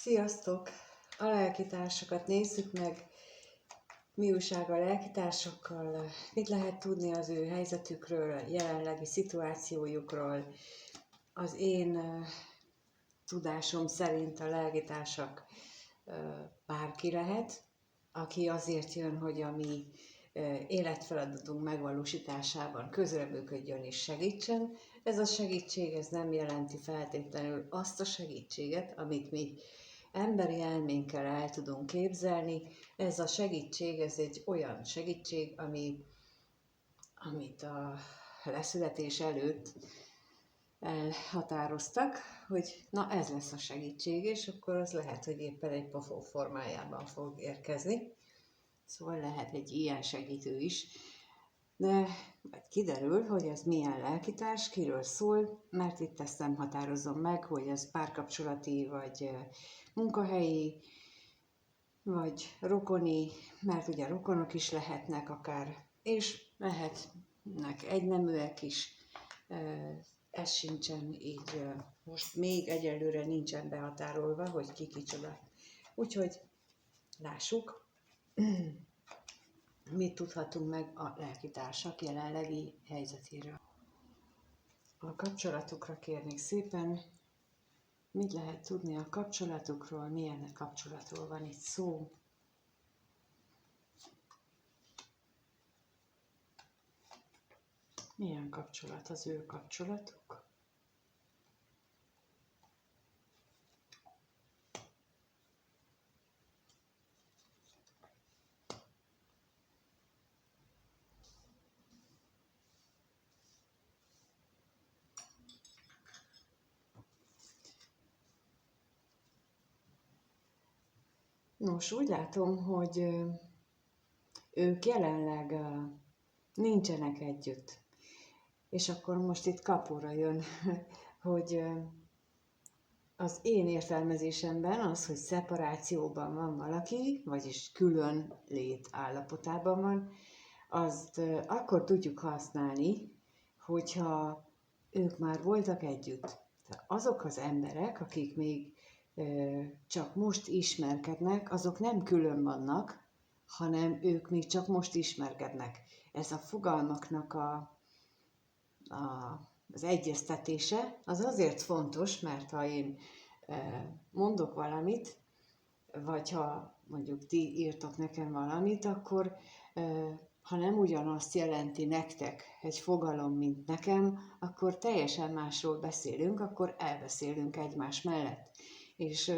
Sziasztok! A lelkitársakat nézzük meg. Mi újság a lelkitársakkal? Mit lehet tudni az ő helyzetükről, a jelenlegi szituációjukról? Az én tudásom szerint a lelkitársak bárki lehet, aki azért jön, hogy a mi életfeladatunk megvalósításában közreműködjön és segítsen. Ez a segítség, ez nem jelenti feltétlenül azt a segítséget, amit mi emberi elménkkel el tudunk képzelni. Ez a segítség, ez egy olyan segítség, amit a leszületés előtt elhatároztak, hogy na ez lesz a segítség, és akkor az lehet, hogy éppen egy pofon formájában fog érkezni. Szóval lehet egy ilyen segítő is. De majd kiderül, hogy ez milyen lelkitárs, kiről szól, mert itt ezt nem határozom meg, hogy ez párkapcsolati, vagy munkahelyi, vagy rokoni, mert ugye rokonok is lehetnek akár, és lehetnek egyneműek is, ez sincsen így, most még egyelőre nincsen behatárolva, hogy ki kicsoda. Úgyhogy lássuk, mit tudhatunk meg a lelkitársak jelenlegi helyzetéről. A kapcsolatukra kérnék szépen, mit lehet tudni a kapcsolatukról, milyen kapcsolatról van itt szó. Milyen kapcsolat az ő kapcsolatuk? Nos, úgy látom, hogy ők jelenleg nincsenek együtt. És akkor most itt kapóra jön, hogy az én értelmezésemben az, hogy szeparációban van valaki, vagyis külön lét állapotában van, azt akkor tudjuk használni, hogyha ők már voltak együtt. Azok az emberek, akik még csak most ismerkednek, azok nem külön vannak, hanem ők még csak most ismerkednek. Ez a fogalmaknak az egyeztetése az azért fontos, mert ha én mondok valamit, vagy ha mondjuk ti írtok nekem valamit, akkor ha nem ugyanazt jelenti nektek egy fogalom, mint nekem, akkor teljesen másról beszélünk, akkor elbeszélünk egymás mellett. És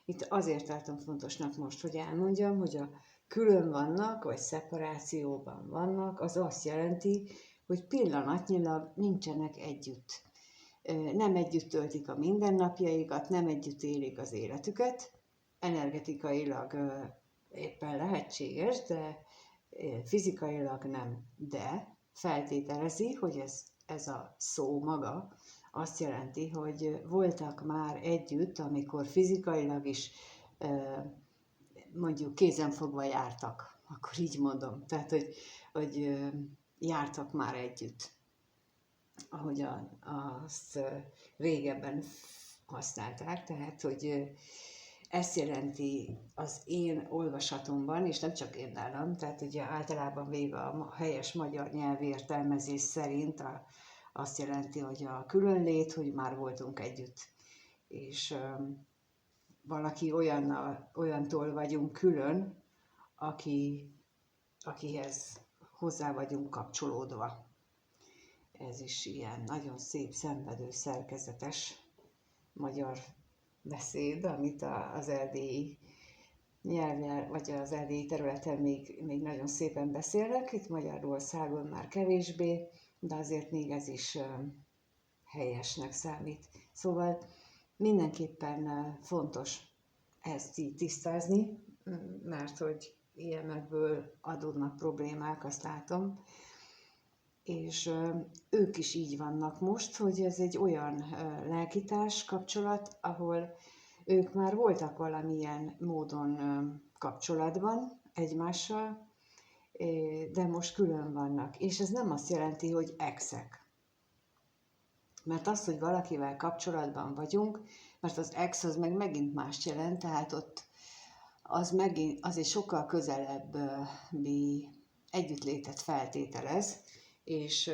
itt azért tartom fontosnak most, hogy elmondjam, hogy a külön vannak, vagy szeparációban vannak, az azt jelenti, hogy pillanatnyilag nincsenek együtt. Nem együtt töltik a mindennapjaikat, nem együtt élik az életüket, energetikailag éppen lehetséges, de fizikailag nem. De feltételezi, hogy ez a szó maga azt jelenti, hogy voltak már együtt, amikor fizikailag is mondjuk kézenfogva jártak, akkor így mondom. Tehát, hogy jártak már együtt, ahogy azt régebben használták, tehát, hogy ezt jelenti az én olvasatomban, és nem csak én nálam, tehát ugye általában véve a helyes magyar nyelvértelmezés szerint azt jelenti, hogy a különlét, hogy már voltunk együtt. És valaki olyantól vagyunk külön, akihez hozzá vagyunk kapcsolódva. Ez is ilyen nagyon szép, szenvedő, szerkezetes magyar beszéd, amit az erdélyi nyelven, vagy az erdélyi területen még nagyon szépen beszélnek, itt Magyarországon már kevésbé, de azért még ez is helyesnek számít. Szóval mindenképpen fontos ezt így tisztázni, mert hogy ilyenekből adódnak problémák, azt látom. És ők is így vannak most, hogy ez egy olyan lelkitárs kapcsolat, ahol ők már voltak valamilyen módon kapcsolatban egymással, de most külön vannak. És ez nem azt jelenti, hogy exek. Mert az, hogy valakivel kapcsolatban vagyunk, mert az ex az meg megint mást jelent, tehát ott az egy sokkal közelebbi együttlétet feltételez, és,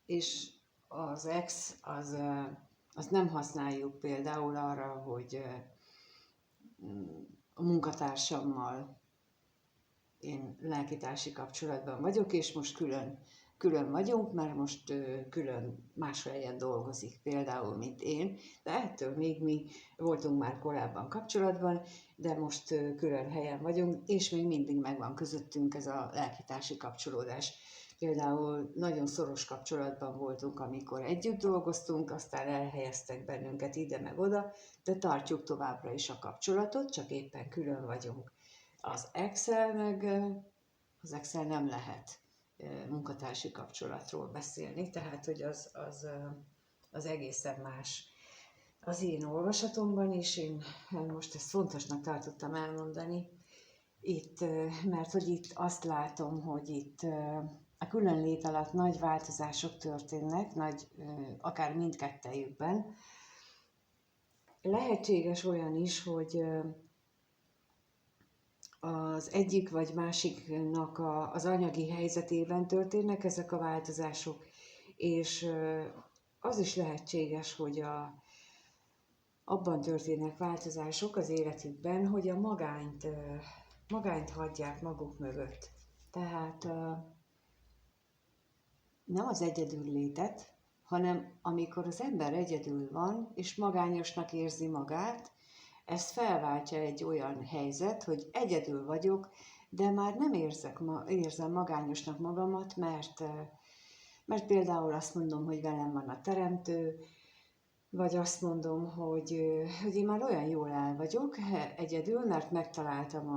és az ex az nem használjuk például arra, hogy a munkatársammal én lelkitársi kapcsolatban vagyok, és most külön vagyunk, mert most külön más helyen dolgozik, például, mint én, de ettől még mi voltunk már korábban kapcsolatban, de most külön helyen vagyunk, és még mindig megvan közöttünk ez a lelkitársi kapcsolódás. Például nagyon szoros kapcsolatban voltunk, amikor együtt dolgoztunk, aztán elhelyeztek bennünket ide meg oda, de tartjuk továbbra is a kapcsolatot, csak éppen külön vagyunk. Az Excel nem lehet munkatársi kapcsolatról beszélni, tehát hogy az egészen más. Az én olvasatomban is, én most ezt fontosnak tartottam elmondani, itt, mert hogy itt azt látom, hogy itt a különlét alatt nagy változások történnek, akár mindkettejükben. Lehetséges olyan is, hogy az egyik vagy másiknak az anyagi helyzetében történnek ezek a változások, és az is lehetséges, hogy abban történnek változások az életükben, hogy a magányt hagyják maguk mögött. Tehát nem az egyedül létet, hanem amikor az ember egyedül van, és magányosnak érzi magát, ez felváltja egy olyan helyzet, hogy egyedül vagyok, de már nem érzem magányosnak magamat, mert például azt mondom, hogy velem van a Teremtő, vagy azt mondom, hogy én már olyan jól el vagyok egyedül, mert megtaláltam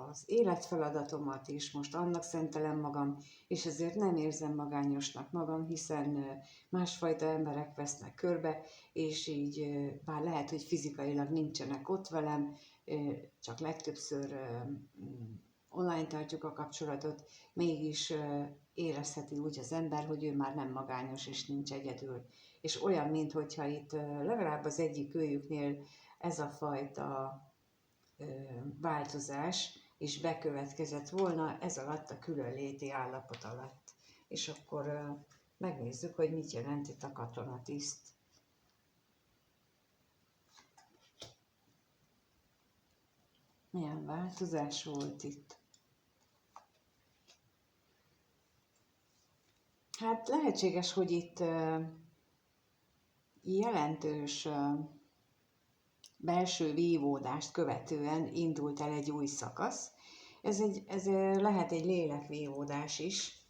az életfeladatomat, és most annak szentelem magam, és ezért nem érzem magányosnak magam, hiszen másfajta emberek vesznek körbe, és így bár lehet, hogy fizikailag nincsenek ott velem, csak legtöbbször online tartjuk a kapcsolatot, mégis érezheti úgy az ember, hogy ő már nem magányos és nincs egyedül. És olyan, mintha itt legalább az egyik őjüknél ez a fajta változás is bekövetkezett volna ez alatt a különléti állapot alatt. És akkor megnézzük, hogy mit jelent itt a katonatiszt. Milyen változás volt itt? Hát lehetséges, hogy itt jelentős belső vívódást követően indult el egy új szakasz. Ez lehet egy lélekvívódás is.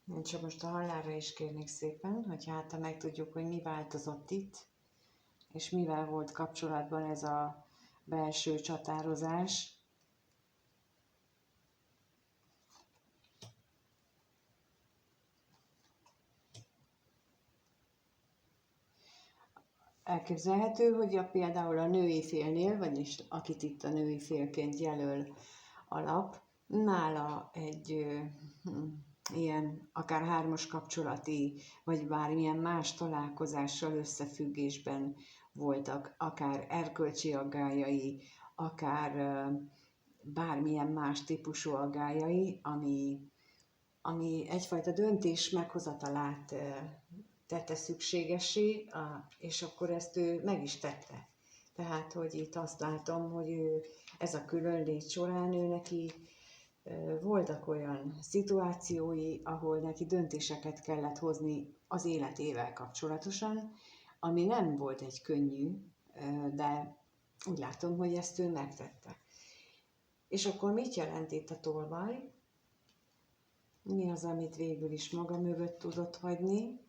Én csak most a halálra is kérnék szépen, hogy hát megtudjuk, hogy mi változott itt, és mivel volt kapcsolatban ez a belső csatározás. Elképzelhető, hogy például a női félnél, vagyis akit itt a női félként jelöl a lap, nála egy ilyen akár hármas kapcsolati, vagy bármilyen más találkozással összefüggésben voltak, akár erkölcsi aggályai, akár bármilyen más típusú aggályai, ami egyfajta döntés meghozatalát tette szükségessé, és akkor ezt ő meg is tette. Tehát, hogy itt azt látom, hogy ez a különlét során neki voltak olyan szituációi, ahol neki döntéseket kellett hozni az életével kapcsolatosan, ami nem volt egy könnyű, de úgy látom, hogy ezt ő megtette. És akkor mit jelent itt a tolvaj? Mi az, amit végül is maga mögött tudott hagyni?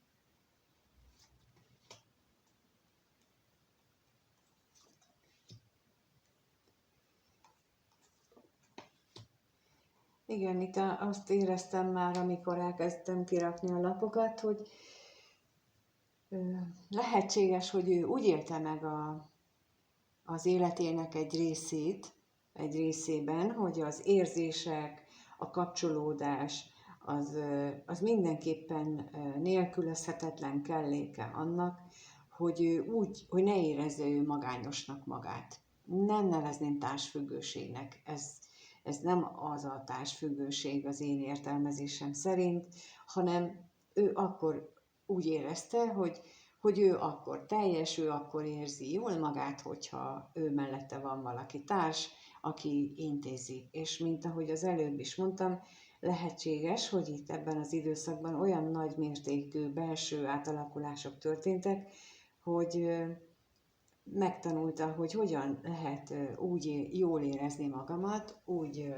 Igen, itt azt éreztem már, amikor elkezdtem kirakni a lapokat, hogy lehetséges, hogy ő úgy élte meg az életének egy részében, hogy az érzések, a kapcsolódás, az mindenképpen nélkülözhetetlen kelléke annak, hogy hogy ne érezze ő magányosnak magát. Nem nevezném társfüggőségnek. Ez nem az a társfüggőség az én értelmezésem szerint, hanem ő akkor úgy érezte, hogy ő akkor teljes, ő akkor érzi jól magát, hogyha ő mellette van valaki társ, aki intézi. És mint ahogy az előbb is mondtam, lehetséges, hogy itt ebben az időszakban olyan nagy mértékű belső átalakulások történtek, hogy megtanulta, hogy hogyan lehet úgy jól érezni magamat, úgy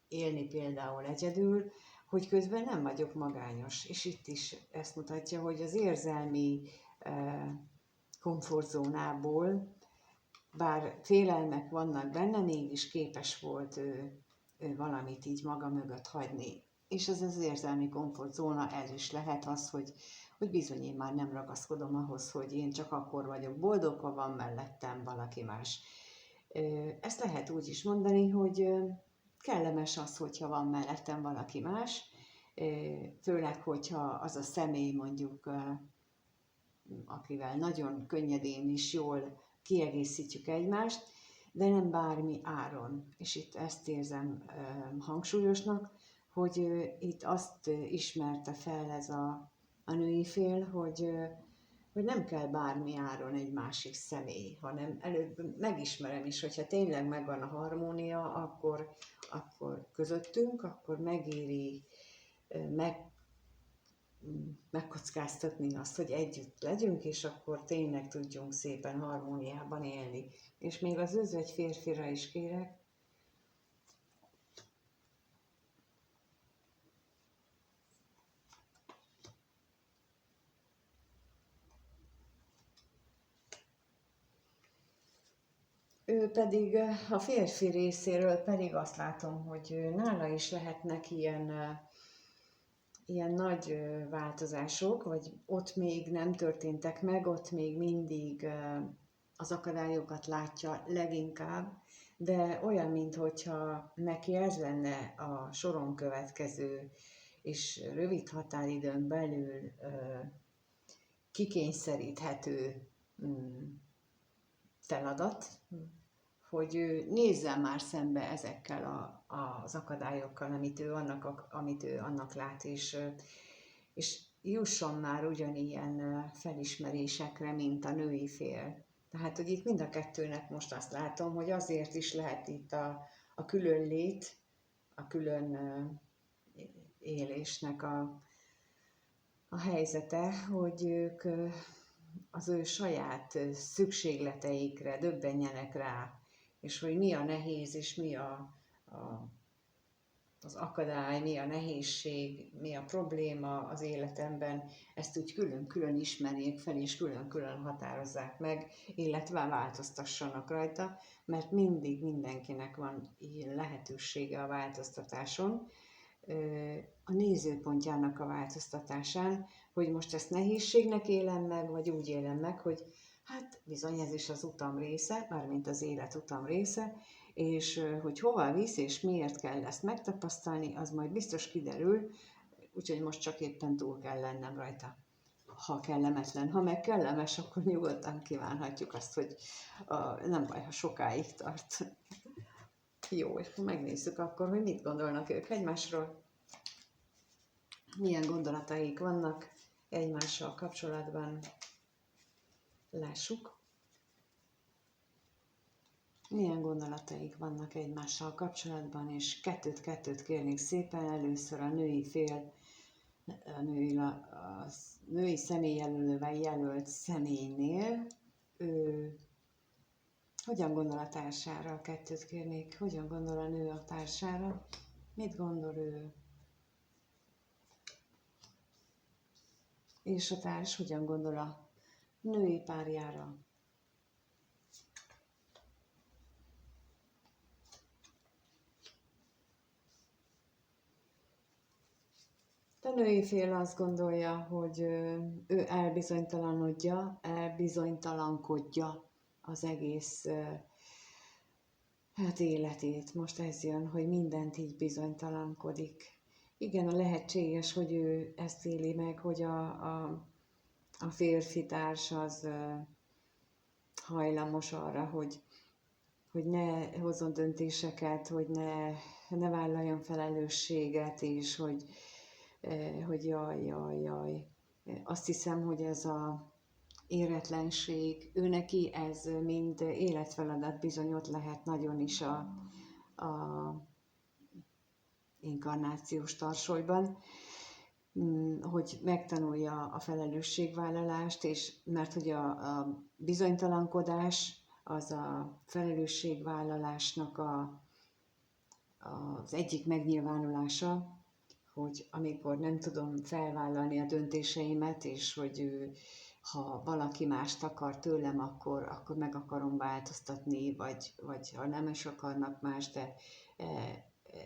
élni például egyedül, hogy közben nem vagyok magányos. És itt is ezt mutatja, hogy az érzelmi komfortzónából, bár félelmek vannak benne, mégis képes volt ő valamit így maga mögött hagyni. És ez az érzelmi komfortzóna, ez is lehet az, hogy bizony én már nem ragaszkodom ahhoz, hogy én csak akkor vagyok boldog, ha van mellettem valaki más. Ezt lehet úgy is mondani, hogy kellemes az, hogyha van mellettem valaki más, főleg, hogyha az a személy mondjuk, akivel nagyon könnyedén is jól kiegészítjük egymást, de nem bármi áron. És itt ezt érzem hangsúlyosnak, hogy itt azt ismerte fel ez a női fél, hogy nem kell bármi áron egy másik személy, hanem előbb megismerem is, hogyha tényleg megvan a harmónia, akkor közöttünk, akkor megéri megkockáztatni azt, hogy együtt legyünk, és akkor tényleg tudjunk szépen harmóniában élni. És még az özvegy férfira is kérek, ő pedig a férfi részéről pedig azt látom, hogy nála is lehetnek ilyen nagy változások, vagy ott még nem történtek meg, ott még mindig az akadályokat látja leginkább, de olyan, mintha neki ez lenne a soron következő és rövid határidőn belül kikényszeríthető feladat, hogy ő nézzen már szembe ezekkel az akadályokkal, amit ő annak lát, és jusson már ugyanilyen felismerésekre, mint a női fél. Tehát, hogy itt mind a kettőnek most azt látom, hogy azért is lehet itt a külön lét, a külön élésnek a helyzete, hogy ők az ő saját szükségleteikre döbbenjenek rá, és hogy mi a nehéz, és mi az akadály, mi a nehézség, mi a probléma az életemben, ezt úgy külön-külön ismerjék fel, és külön-külön határozzák meg, illetve változtassanak rajta, mert mindig mindenkinek van lehetősége a változtatáson, a nézőpontjának a változtatásán, hogy most ezt nehézségnek élem meg, vagy úgy élem meg, hogy hát bizony ez is az utam része, mármint az élet utam része, és hogy hova visz, és miért kell ezt megtapasztalni, az majd biztos kiderül, úgyhogy most csak éppen túl kell lennem rajta. Ha kellemetlen, ha meg kellemes, akkor nyugodtan kívánhatjuk azt, hogy nem baj, ha sokáig tart. Jó, és megnézzük akkor, hogy mit gondolnak ők egymásról, milyen gondolataik vannak egymással kapcsolatban. Lássuk, milyen gondolataik vannak egymással kapcsolatban, és kettőt kérnék szépen, először a női fél, a női személyjelölővel jelölt személynél, ő hogyan gondol a társára, kettőt kérnék, hogyan gondol a nő a társára, mit gondol ő, és a társ hogyan gondol a női párjára. A női fél azt gondolja, hogy ő elbizonytalankodja az egész életét. Most ez jön, hogy mindent így bizonytalankodik. igen, lehetséges, hogy ő ezt éli meg, hogy a férfi társ az hajlamos arra, hogy ne hozzon döntéseket, hogy ne vállaljon felelősséget, és hogy jaj, jaj, jaj. Azt hiszem, hogy ez a éretlenség, ő neki ez mind életfeladat bizony ott lehet nagyon is a inkarnációs tarsolyban, hogy megtanulja a felelősségvállalást, és mert hogy a bizonytalankodás az a felelősségvállalásnak az egyik megnyilvánulása, hogy amikor nem tudom felvállalni a döntéseimet, és hogy ha valaki mást akar tőlem, akkor meg akarom változtatni, vagy ha nem is akarnak más, de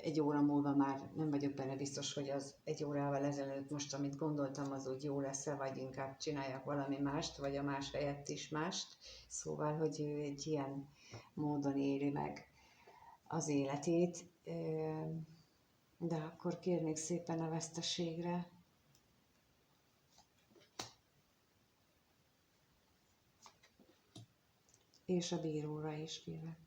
egy óra múlva már nem vagyok benne biztos, hogy az egy órával ezelőtt most, amit gondoltam, az úgy jó lesz-e, vagy inkább csináljak valami mást, vagy a más helyett is mást. Szóval, hogy ő egy ilyen módon éli meg az életét, de akkor kérnék szépen a veszteségre. És a bíróra is kérek.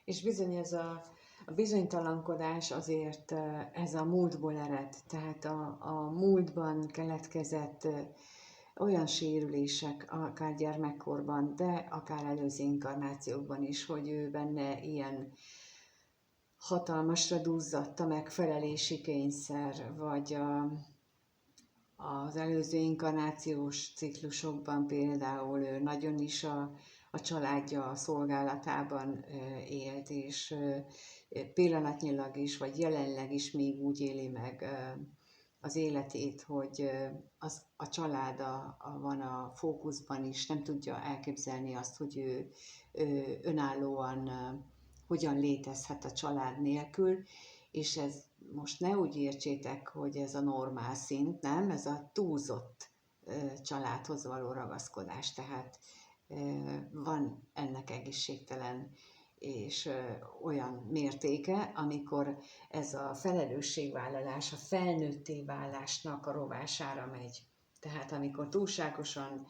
És bizony ez a bizonytalankodás azért ez a múltból ered, tehát a múltban keletkezett olyan sérülések, akár gyermekkorban, de akár előző inkarnációkban is, hogy ő benne ilyen hatalmasra duzzadt a megfelelési kényszer, vagy az előző inkarnációs ciklusokban például ő nagyon is a családja szolgálatában élt, és pillanatnyilag is, vagy jelenleg is még úgy éli meg az életét, hogy a család van a fókuszban is, nem tudja elképzelni azt, hogy ő önállóan hogyan létezhet a család nélkül, és ez most ne úgy értsétek, hogy ez a normál szint, nem, ez a túlzott családhoz való ragaszkodás, tehát van ennek egészségtelen és olyan mértéke, amikor ez a felelősségvállalás, a felnőtté válásnak a rovására megy. Tehát amikor túlságosan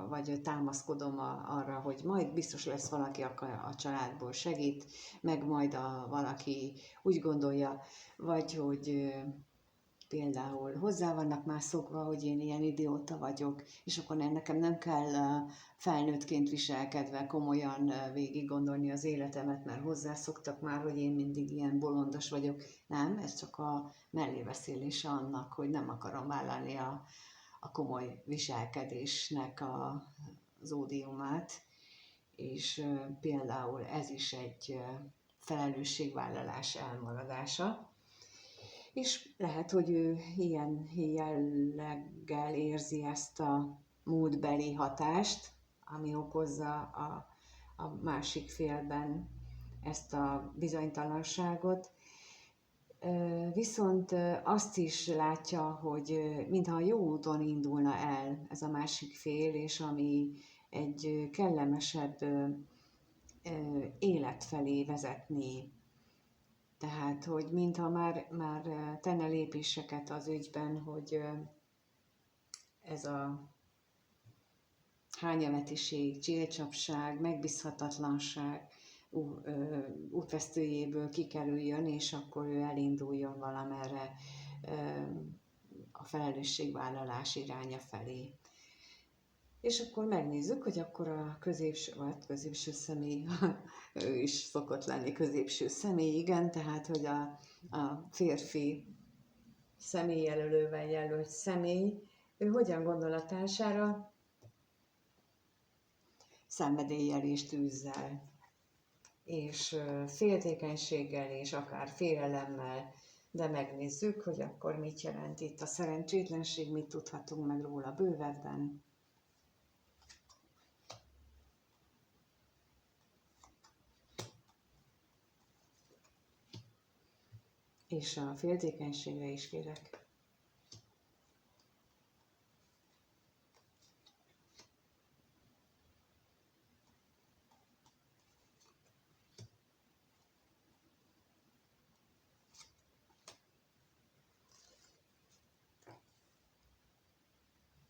vagy támaszkodom arra, hogy majd biztos lesz valaki a családból segít, meg majd valaki úgy gondolja, vagy hogy például hozzá vannak már szokva, hogy én ilyen idióta vagyok, és akkor nekem nem kell felnőttként viselkedve komolyan végig gondolni az életemet, mert hozzászoktak már, hogy én mindig ilyen bolondos vagyok. Nem, ez csak a mellébeszélése annak, hogy nem akarom vállalni a komoly viselkedésnek az ódiumát, és például ez is egy felelősségvállalás elmaradása. És lehet, hogy ő ilyen jelleggel érzi ezt a múltbeli hatást, ami okozza a másik félben ezt a bizonytalanságot. Viszont azt is látja, hogy mintha jó úton indulna el ez a másik fél, és ami egy kellemesebb élet felé vezetné. Tehát, hogy mintha már tenne lépéseket az ügyben, hogy ez a hányavetiség, csélcsapság, megbízhatatlanság útvesztőjéből kikerüljön, és akkor ő elinduljon valamerre a felelősségvállalás iránya felé. És akkor megnézzük, hogy akkor a középső személy, ő is szokott lenni középső személy, igen, tehát, hogy a férfi személyjelölővel jelölt személy, ő hogyan gondol a társára? Szenvedéllyel és tűzzel, és féltékenységgel, és akár félelemmel, de megnézzük, hogy akkor mit jelent itt a szerencsétlenség, mit tudhatunk meg róla bővebben. És a féltékenységre is kérek.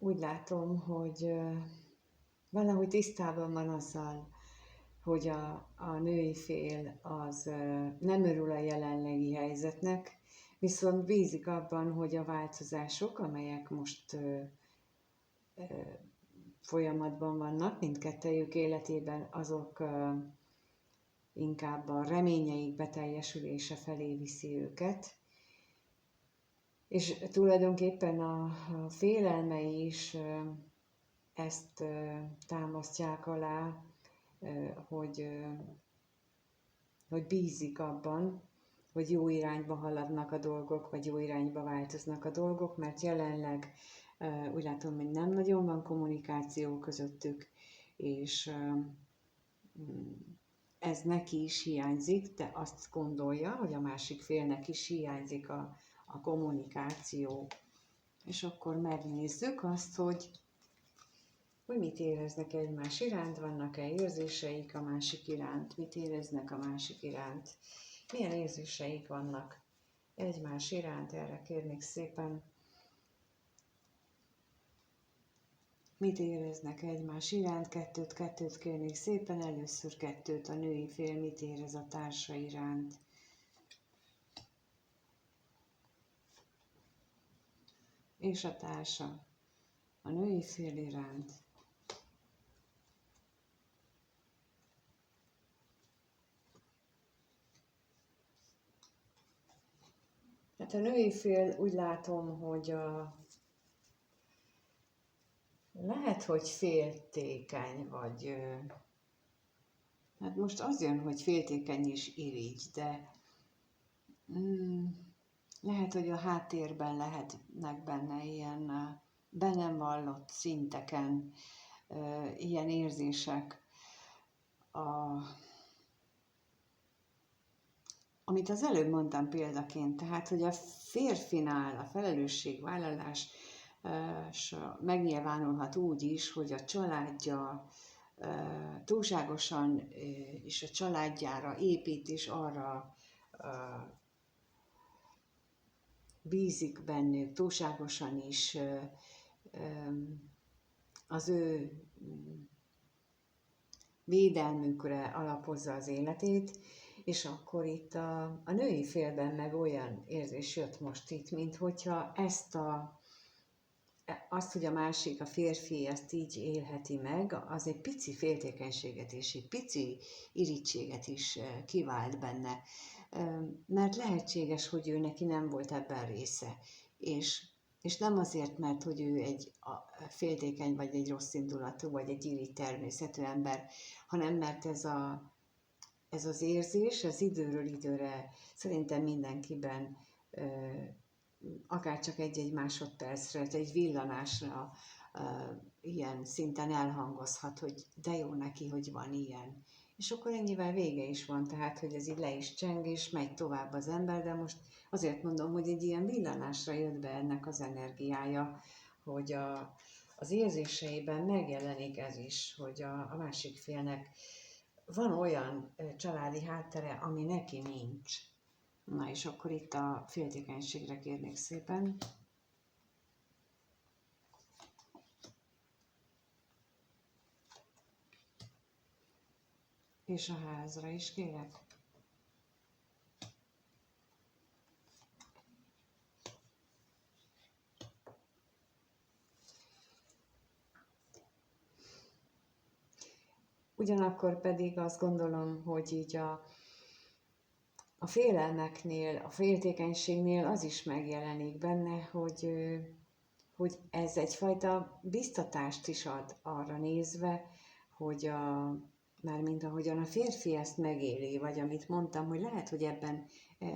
úgy látom, hogy valahogy tisztában van azzal, hogy a női fél az nem örül a jelenlegi helyzetnek, viszont bízik abban, hogy a változások, amelyek most folyamatban vannak mindkettejük életében, azok inkább a reményeik beteljesülése felé viszi őket. És tulajdonképpen a félelmei is ezt támasztják alá, hogy bízik abban, hogy jó irányba haladnak a dolgok, vagy jó irányba változnak a dolgok, mert jelenleg úgy látom, hogy nem nagyon van kommunikáció közöttük, és ez neki is hiányzik, de azt gondolja, hogy a másik félnek is hiányzik a kommunikáció. És akkor megnézzük azt, hogy mit éreznek egymás iránt, vannak-e érzéseik a másik iránt, mit éreznek a másik iránt, milyen érzéseik vannak egymás iránt, erre kérnék szépen. Mit éreznek egymás iránt, kettőt kérnék szépen, először kettőt, a női fél mit érez a társa iránt. És a társa a női fél iránt. Hát a női fél úgy látom, hogy lehet, hogy féltékeny, vagy hát most az jön, hogy féltékeny is irigy, de lehet, hogy a háttérben lehetnek benne ilyen be nem vallott szinteken ilyen érzések, amit az előbb mondtam példaként, tehát, hogy a férfinál a felelősségvállalás megnyilvánulhat úgy is, hogy a családja túlságosan és a családjára épít, és arra bízik bennük, túlságosan is az ő védelmükre alapozza az életét, és akkor itt a női félben meg olyan érzés jött most itt, mint hogyha azt, hogy a másik, a férfi ezt így élheti meg, az egy pici féltékenységet és egy pici irítséget is kivált benne. Mert lehetséges, hogy ő neki nem volt ebben része. És nem azért, mert hogy ő egy féltékeny, vagy egy rosszindulatú, vagy egy irigy természetű ember, hanem mert ez az érzés, az időről időre szerintem mindenkiben akár csak egy-egy másodpercre, egy villanásra ilyen szinten elhangozhat, hogy de jó neki, hogy van ilyen. És akkor ennyivel vége is van, tehát, hogy ez így le is cseng, és megy tovább az ember, de most azért mondom, hogy egy ilyen villanásra jött be ennek az energiája, hogy az érzéseiben megjelenik ez is, hogy a másik félnek van olyan családi háttere, ami neki nincs. Na és akkor itt a féltékenységre kérnék szépen. És a házra is kérek. Ugyanakkor pedig azt gondolom, hogy így a félelmeknél, a féltékenységnél az is megjelenik benne, hogy ez egyfajta biztatást is ad arra nézve, hogy mármint ahogyan a férfi ezt megéli, vagy amit mondtam, hogy lehet, hogy ebben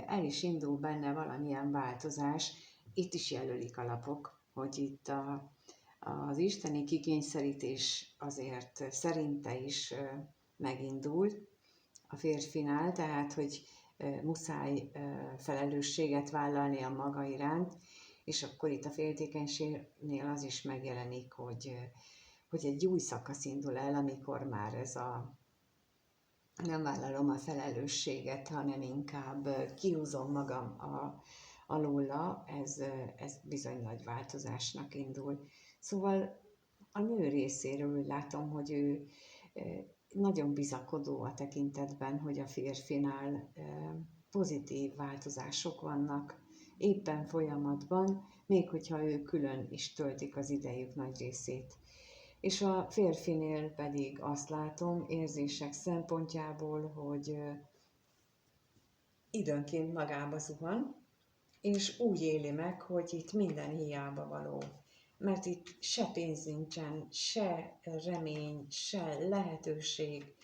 el is indul benne valamilyen változás, itt is jelölik a lapok, hogy itt az isteni kikényszerítés azért szerinte is megindul a férfinál, tehát hogy muszáj felelősséget vállalni a maga iránt, és akkor itt a féltékenységnél az is megjelenik, hogy egy új szakasz indul el, amikor már nem vállalom a felelősséget, hanem inkább kihúzom magam alóla, ez bizony nagy változásnak indul. Szóval a nő részéről úgy látom, hogy ő nagyon bizakodó a tekintetben, hogy a férfinál pozitív változások vannak éppen folyamatban, még hogyha ők külön is töltik az idejük nagy részét. És a férfinél pedig azt látom érzések szempontjából, hogy időnként magába zuhan, és úgy éli meg, hogy itt minden hiába való. Mert itt se pénz nincsen, se remény, se lehetőség,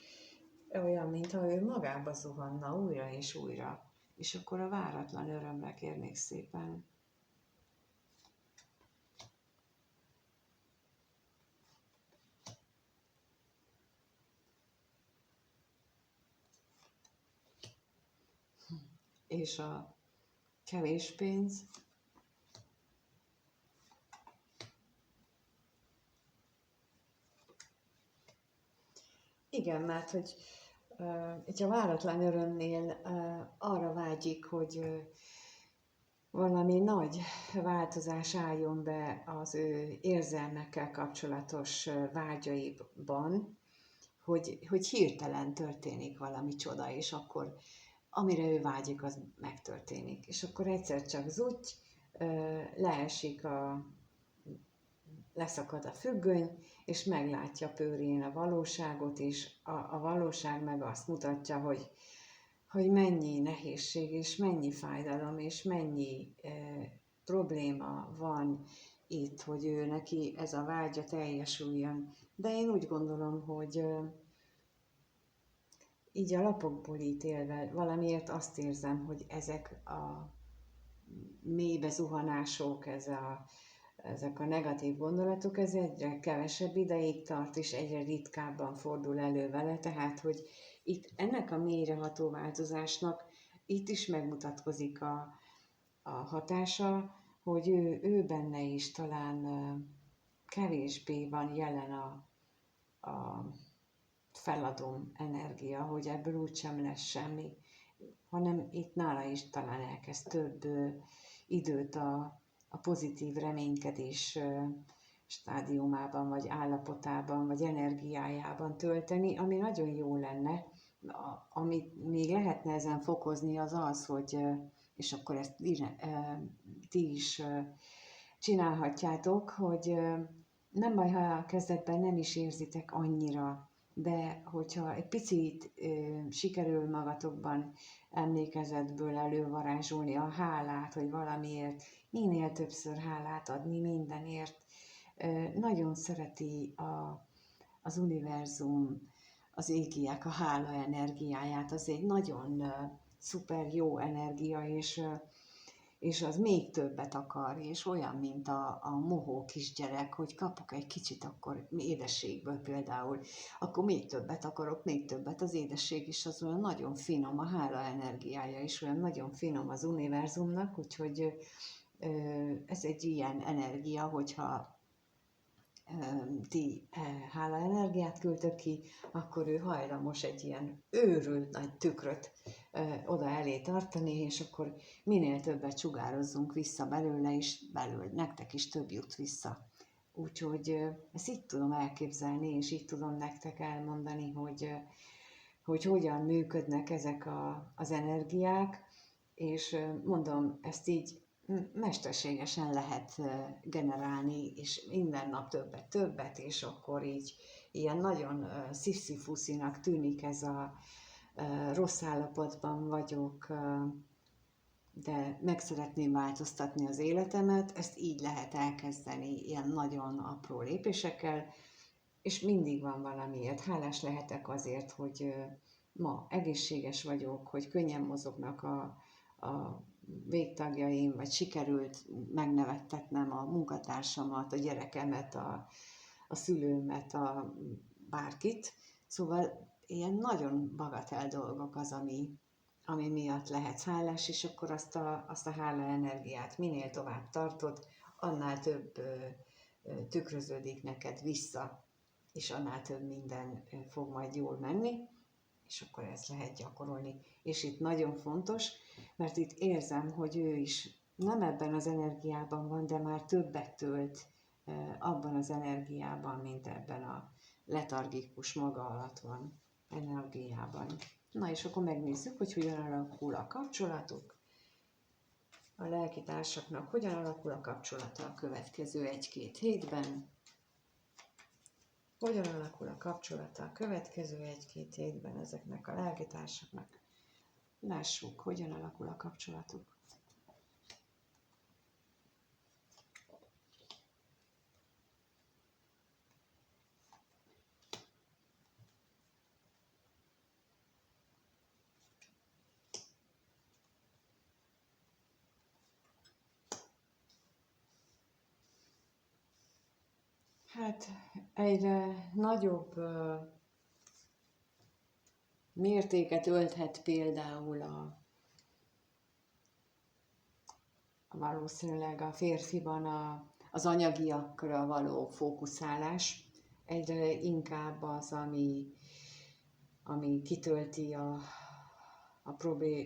olyan, mintha ő magába zuhanna újra és újra. És akkor a váratlan örömre kérnék szépen. És a kevés pénz. Igen, mert hogy itt a váratlan örömnél arra vágyik, hogy valami nagy változás álljon be az ő érzelmekkel kapcsolatos vágyaiban, hogy hirtelen történik valami csoda, és akkor amire ő vágyik, az megtörténik. És akkor egyszer csak zutty, leszakad a függöny, és meglátja pőrén a valóságot, és a valóság meg azt mutatja, hogy mennyi nehézség, és mennyi fájdalom, és mennyi probléma van itt, hogy ő neki ez a vágya teljesüljön. De én úgy gondolom, hogy így a lapokból ítélve valamiért azt érzem, hogy ezek a mélybe zuhanások, ezek a negatív gondolatok, ez egyre kevesebb ideig tart, és egyre ritkábban fordul elő vele, tehát, hogy itt ennek a mélyreható változásnak itt is megmutatkozik a hatása, hogy ő benne is talán kevésbé van jelen a feladom energia, hogy ebből úgysem lesz semmi, hanem itt nála is talán elkezd több időt a pozitív reménykedés stádiumában, vagy állapotában, vagy energiájában tölteni, ami nagyon jó lenne. Amit még lehetne ezen fokozni, az az, hogy, és akkor ezt ti is csinálhatjátok, hogy nem baj, ha a kezdetben nem is érzitek annyira, de hogyha egy picit sikerül magatokban emlékezetből elővarázsolni a hálát, hogy valamiért minél többször hálát adni mindenért, nagyon szereti az univerzum, az égiek a hála energiáját, az egy nagyon szuper jó energia, és az még többet akar, és olyan, mint a mohó kisgyerek, hogy kapok egy kicsit, akkor édességből például, akkor még többet akarok, még többet. Az édesség is az olyan nagyon finom, a hála energiája is olyan nagyon finom az univerzumnak, úgyhogy ez egy ilyen energia, hogyha ti hála energiát küldtök ki, akkor ő hajlamos egy ilyen őrült nagy tükröt oda elé tartani, és akkor minél többet sugározzunk vissza belőle, és belőle nektek is több jut vissza. Úgyhogy ezt így tudom elképzelni, és így tudom nektek elmondani, hogy hogyan működnek ezek az energiák, és mondom, ezt így mesterségesen lehet generálni, és minden nap többet, és akkor így ilyen nagyon sziszifuszinak tűnik ez a rossz állapotban vagyok, de meg szeretném változtatni az életemet, ezt így lehet elkezdeni, ilyen nagyon apró lépésekkel, és mindig van valamiért. Hálás lehetek azért, hogy ma egészséges vagyok, hogy könnyen mozognak a végtagjaim, vagy sikerült megnevettetnem a munkatársamat, a gyerekemet, a szülőmet, bárkit. Szóval ilyen nagyon bagatel dolgok az, ami miatt lehetsz hálás, és akkor azt a hála energiát minél tovább tartod, annál több tükröződik neked vissza, és annál több minden fog majd jól menni, és akkor ezt lehet gyakorolni. És itt nagyon fontos, mert itt érzem, hogy ő is nem ebben az energiában van, de már többet tölt abban az energiában, mint ebben a letargikus maga alatt van energiában. Na és akkor megnézzük, hogy hogyan alakul a kapcsolatuk. A lelkitársaknak hogyan alakul a kapcsolata a következő 1-2 hétben. Hogyan alakul a kapcsolata a következő 1-2 hétben ezeknek a lelkitársaknak. Lássuk, hogyan alakul a kapcsolatuk. Hát egyre nagyobb mértéket ölthet például valószínűleg a férfiban az anyagiakra való fókuszálás. Egyre inkább az, ami kitölti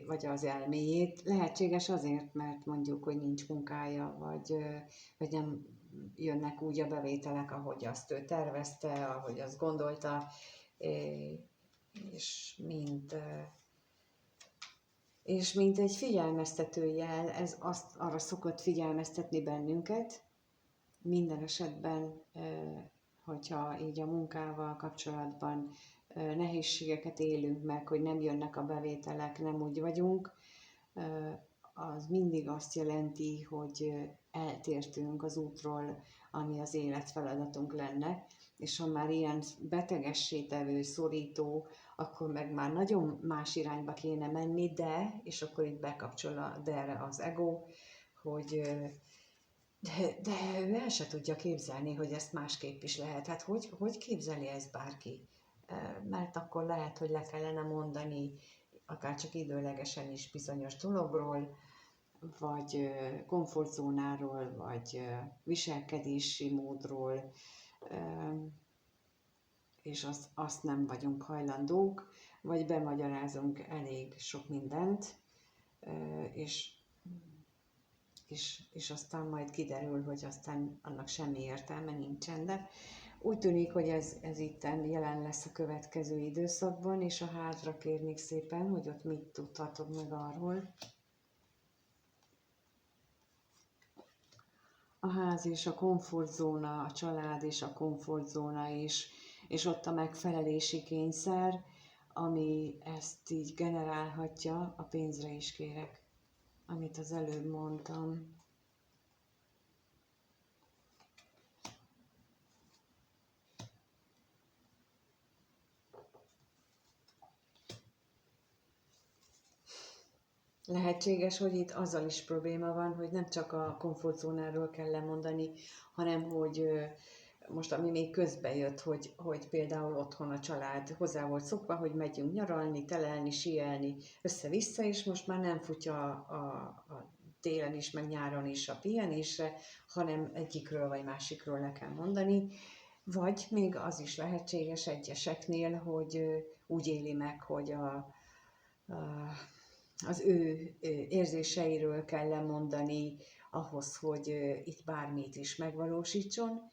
vagy az elméjét. Lehetséges azért, mert mondjuk, hogy nincs munkája, vagy nem jönnek úgy a bevételek, ahogy azt ő tervezte, ahogy azt gondolta, és mint egy figyelmeztető jel, ez arra szokott figyelmeztetni bennünket, minden esetben, hogyha így a munkával kapcsolatban nehézségeket élünk meg, hogy nem jönnek a bevételek, nem úgy vagyunk, az mindig azt jelenti, hogy eltértünk az útról, ami az életfeladatunk lenne, és ha már ilyen betegessé tevő, szorító, akkor meg már nagyon más irányba kéne menni, és akkor itt bekapcsol erre az ego, hogy de ő el se tudja képzelni, hogy ezt másképp is lehet. Hát hogy képzeli ezt bárki? Mert akkor lehet, hogy le kellene mondani, akár csak időlegesen is bizonyos dologról, vagy komfortzónáról, vagy viselkedési módról, és azt nem vagyunk hajlandók, vagy bemagyarázunk elég sok mindent, és aztán majd kiderül, hogy aztán annak semmi értelme nincsen, de úgy tűnik, hogy ez itten jelen lesz a következő időszakban, és a házra kérnék szépen, hogy ott mit tudhatok meg arról. A ház és a komfortzóna, a család és a komfortzóna is, és ott a megfelelési kényszer, ami ezt így generálhatja, a pénzre is kérek, amit az előbb mondtam. Lehetséges, hogy itt azzal is probléma van, hogy nem csak a komfortzónáról kell lemondani, hanem hogy most ami még közbe jött, hogy például otthon a család hozzá volt szokva, hogy megyünk nyaralni, telelni, síelni, össze-vissza, és most már nem futja a télen is, meg nyáron is a pihenésre, hanem egyikről vagy másikról le kell mondani. Vagy még az is lehetséges egyeseknél, hogy úgy éli meg, hogy az ő érzéseiről kell lemondani ahhoz, hogy itt bármit is megvalósítson,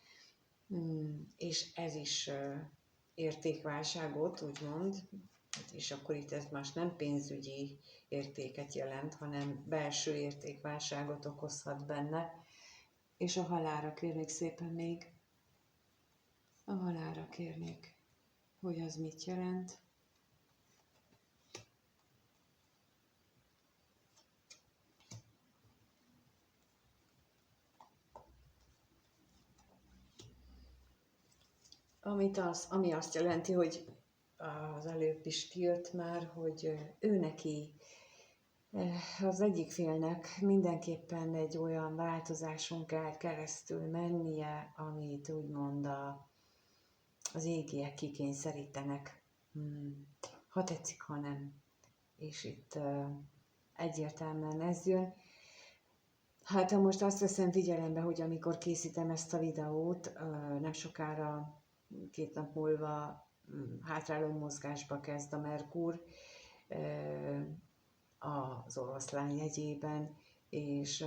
és ez is értékválságot, úgymond, és akkor itt ez más nem pénzügyi értéket jelent, hanem belső értékválságot okozhat benne, és a halálra kérnék szépen még, a halálra kérnék, hogy az mit jelent. Ami azt jelenti, hogy az előbb is kijött már, hogy ő neki, az egyik félnek mindenképpen egy olyan változáson kell keresztül mennie, amit úgymond az égiek kikényszerítenek. Ha tetszik, ha nem. És itt egyértelműen ez jön. Hát ha most azt veszem figyelembe, hogy amikor készítem ezt a videót, nem sokára 2 nap múlva hátráló mozgásba kezd a Merkur az Oroszlán jegyében, és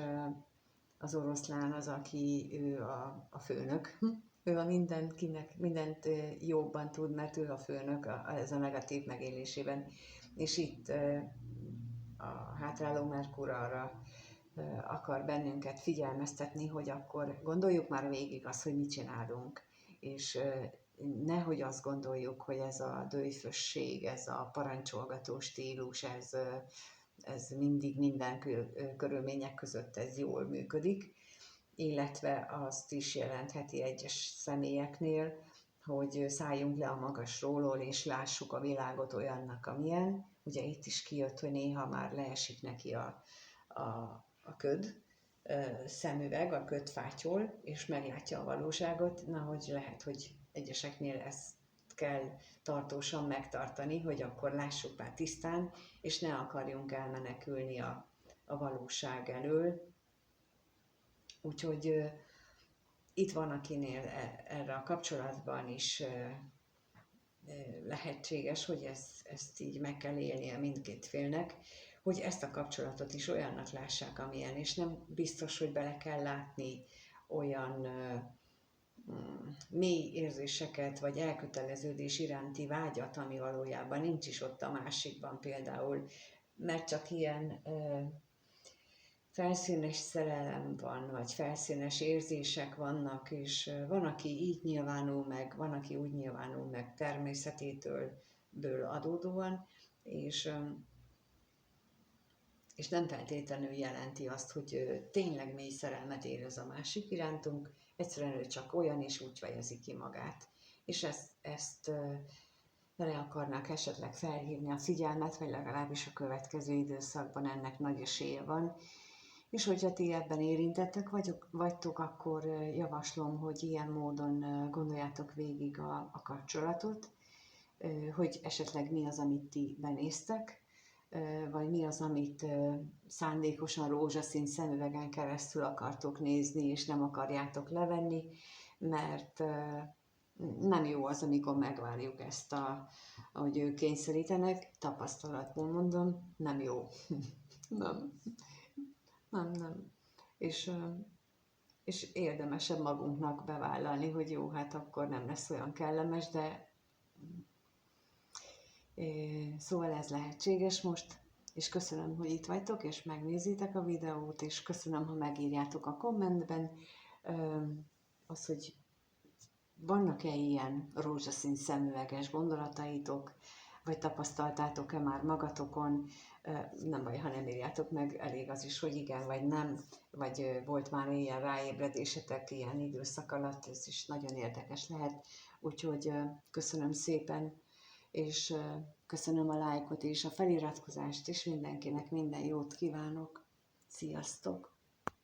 az oroszlán az, aki ő a főnök. Ő a mindenkinek, mindent jobban tud, mert ő a főnök ez a negatív megélésében. És itt a hátráló Merkur arra akar bennünket figyelmeztetni, hogy akkor gondoljuk már végig azt, hogy mit csinálunk, és nehogy azt gondoljuk, hogy ez a dőjfösség, ez a parancsolgató stílus, ez mindig minden körülmények között ez jól működik, illetve azt is jelentheti egyes személyeknél, hogy szálljunk le a magasról, és lássuk a világot olyannak, amilyen. Ugye itt is kijött, hogy néha már leesik neki a köd, szemüveg, a köd fátyol, és meglátja a valóságot, na hogy lehet, hogy egyeseknél ezt kell tartósan megtartani, hogy akkor lássuk már tisztán, és ne akarjunk elmenekülni a valóság elől. Úgyhogy itt van, akinél erre a kapcsolatban is lehetséges, hogy ezt így meg kell élnie mindkét félnek, hogy ezt a kapcsolatot is olyannak lássák, amilyen, és nem biztos, hogy bele kell látni olyan mély érzéseket, vagy elköteleződés iránti vágyat, ami valójában nincs is ott a másikban például, mert csak ilyen felszínes szerelem van, vagy felszínes érzések vannak, és van, aki így nyilvánul meg, van, aki úgy nyilvánul meg természetétől adódóan, és nem feltétlenül jelenti azt, hogy tényleg mély szerelmet érez a másik irántunk, egyszerűen ő csak olyan, és úgy fejezi ki magát. És ezt le akarnak esetleg felhívni a figyelmet, vagy legalábbis a következő időszakban ennek nagy esélye van. És hogyha ti ebben érintettek vagytok, akkor javaslom, hogy ilyen módon gondoljátok végig a kapcsolatot, hogy esetleg mi az, amit ti benéztek, vagy mi az, amit szándékosan rózsaszín szemüvegen keresztül akartok nézni, és nem akarjátok levenni, mert nem jó az, amikor megvárjuk ezt, ahogy ők kényszerítenek, tapasztalatból mondom, nem jó. Nem. És érdemesebb magunknak bevállalni, hogy jó, hát akkor nem lesz olyan kellemes, de szóval ez lehetséges most, és köszönöm, hogy itt vagytok, és megnézitek a videót, és köszönöm, ha megírjátok a kommentben az, hogy vannak-e ilyen rózsaszín szemüveges gondolataitok, vagy tapasztaltátok-e már magatokon, nem baj, ha nem írjátok meg, elég az is, hogy igen vagy nem, vagy volt már ilyen ráébredésetek ilyen időszak alatt, ez is nagyon érdekes lehet. Úgyhogy köszönöm szépen, és köszönöm a lájkot és a feliratkozást, és mindenkinek minden jót kívánok. Sziasztok!